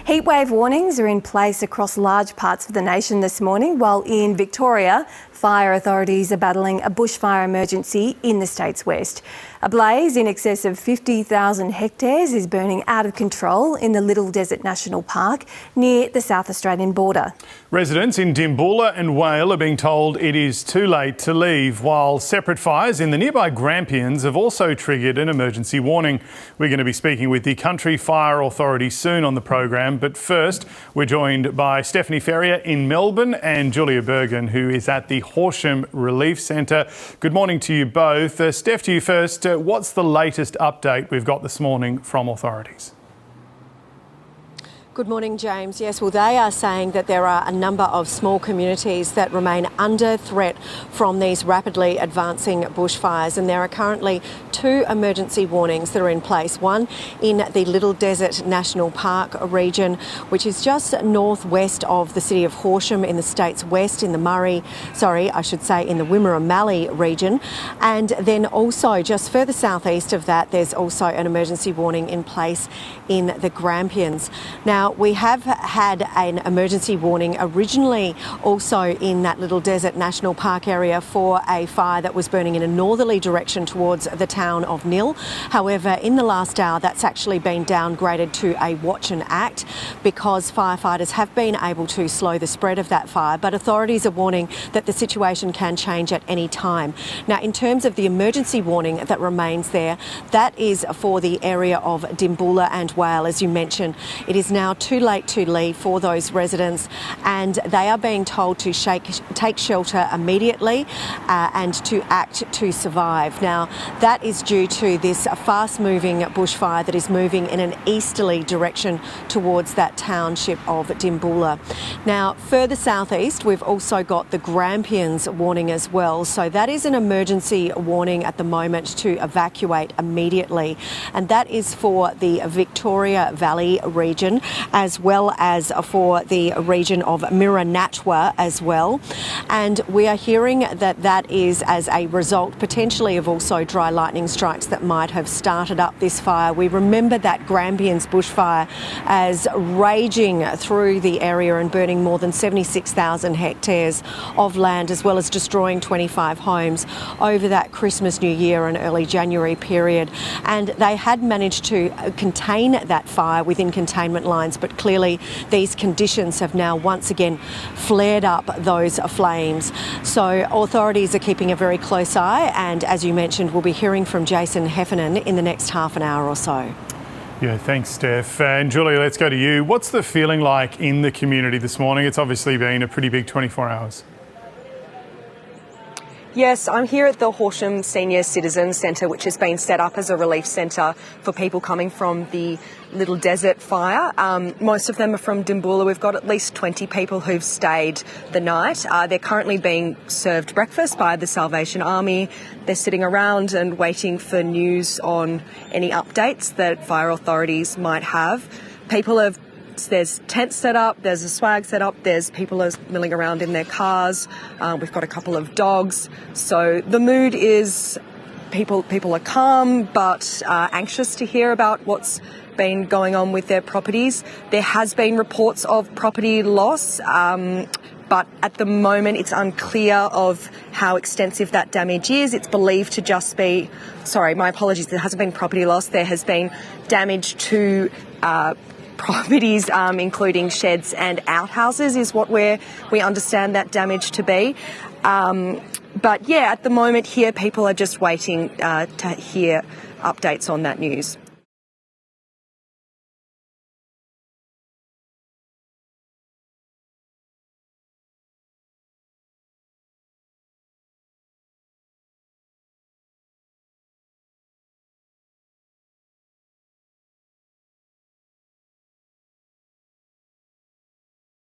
Heatwave warnings are in place across large parts of the nation this morning, while in Victoria, fire authorities are battling a bushfire emergency in the state's west. A blaze in excess of 50,000 hectares is burning out of control in the Little Desert National Park near the South Australian border. Residents in Dimboola and Whale are being told it is too late to leave, while separate fires in the nearby Grampians have also triggered an emergency warning. We're going to be speaking with the Country Fire Authority soon on the program, but first we're joined by Stephanie Ferrier in Melbourne and Julia Bergen, who is at the Horsham Relief Centre. Good morning to you both. Steph, to you first. What's the latest update we've got this morning from authorities? Good morning, James. Yes, well, they are saying that there are a number of small communities that remain under threat from these rapidly advancing bushfires, and there are currently 2 emergency warnings that are in place. One in the Little Desert National Park region, which is just northwest of the city of Horsham in the state's west, in the in the Wimmera Mallee region. And then also just further southeast of that, there's also an emergency warning in place in the Grampians. Now, we have had an emergency warning originally also in that Little Desert National Park area for a fire that was burning in a northerly direction towards the town of Nil. However, in the last hour, that's actually been downgraded to a watch and act because firefighters have been able to slow the spread of that fire, but authorities are warning that the situation can change at any time. Now, in terms of the emergency warning that remains there, that is for the area of Dimboola and Whale, as you mentioned. It is now too late to leave for those residents, and they are being told to take shelter immediately and to act to survive. Now, that is due to this fast-moving bushfire that is moving in an easterly direction towards that township of Dimboola. Now, further southeast, we've also got the Grampians warning as well. So that is an emergency warning at the moment to evacuate immediately, and that is for the Victoria Valley region, as well as for the region of Miranatwa as well. And we are hearing that that is as a result potentially of also dry lightning strikes that might have started up this fire. We remember that Grampians bushfire as raging through the area and burning more than 76,000 hectares of land, as well as destroying 25 homes over that Christmas, New Year and early January period. And they had managed to contain that fire within containment lines, but clearly these conditions have now once again flared up those flames. So authorities are keeping a very close eye, and as you mentioned, we'll be hearing from Jason Heffernan in the next half an hour or so. Yeah, thanks, Steph. And Julia, let's go to you. What's the feeling like in the community this morning? It's obviously been a pretty big 24 hours. Yes, I'm here at the Horsham Senior Citizens Centre, which has been set up as a relief centre for people coming from the Little Desert fire. Most of them are from Dimboola. We've got at least 20 people who've stayed the night. They're currently being served breakfast by the Salvation Army. They're sitting around and waiting for news on any updates that fire authorities might have. There's tents set up, there's a swag set up, there's people milling around in their cars. We've got a couple of dogs. So the mood is people are calm but anxious to hear about what's been going on with their properties. There has been reports of property loss, but at the moment it's unclear of how extensive that damage is. It's believed to just be, my apologies, there hasn't been property loss. There has been damage to properties, including sheds and outhouses, is what we understand that damage to be. But yeah, at the moment here, people are just waiting to hear updates on that news.